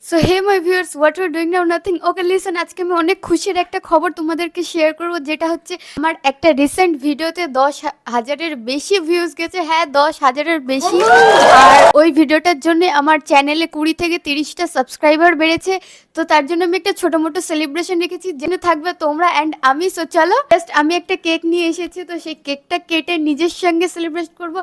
So hey my viewers, what you are doing now? Nothing. Okay listen, আজকে আমি অনেক খুশির একটা খবর তোমাদেরকে শেয়ার করব, যেটা হচ্ছে আমার একটা রিসেন্ট ভিডিওতে 10,000-এর বেশি ভিউজ গেছে। হ্যাঁ, 10,000-এর বেশি। আর ওই ভিডিওটার জন্য আমার চ্যানেলে 20 থেকে 30টা সাবস্ক্রাইবার বেড়েছে। তো তার জন্য আমি একটা ছোট মোটো সেলিব্রেশন রেখেছি, জেনে থাকবে তোমরা অ্যান্ড আমি। সো চলো, জাস্ট আমি একটা কেক নিয়ে এসেছি, তো সেই কেকটা কেটে নিজের সঙ্গে সেলিব্রেট করব।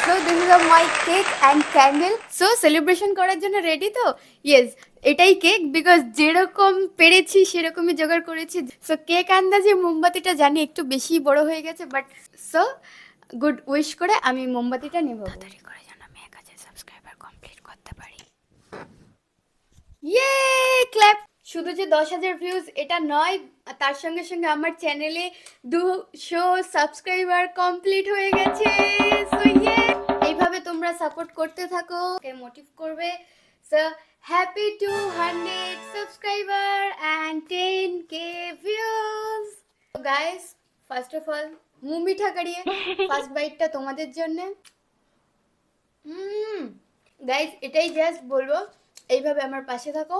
So this is my cake and candle. So celebration করার জন্য রেডি তো? ইয়েস, এটাই কেক, বিকজ যেরকম পেরেছি সেরকমই জোগাড় করেছি। সো কেক আন্দাজে মোমবাতিটা জানি একটু বেশি বড় হয়ে গেছে, বাট সো গুড উইশ করে আমি মোমবাতিটা নেব তাড়াতাড়ি করে, যেন আমি 1000 সাবস্ক্রাইবার কমপ্লিট করতে পারি। ইয়ে, ক্ল্যাপ! শুধু যে 10,000 ভিউজ এটা নয়, তার সঙ্গে সঙ্গে আমার চ্যানেলে 200 সাবস্ক্রাইবার কমপ্লিট হয়ে গেছে। সো ইয়ে, এইভাবে তোমরা সাপোর্ট করতে থাকো, মোটিভ করবে। So happy 200 subscriber and 10K views. Guys, first of all মুখ মিঠা করিয়ে ফার্স্ট বাইটটা তোমাদের জন্য। গাইস, এটাই জাস্ট বলবো, এইভাবে আমার পাশে থাকো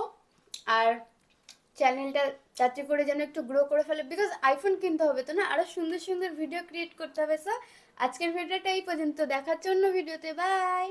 আর চ্যানেলটা যাতে করে যেন একটু গ্রো করে ফেলে, বিকজ আইফোন কিনতে হবে তো না, আরো সুন্দর সুন্দর ভিডিও ক্রিয়েট করতে হবে। সো আজকের ভিডিওটা এই পর্যন্ত, দেখার জন্য ভিডিওতে বাই।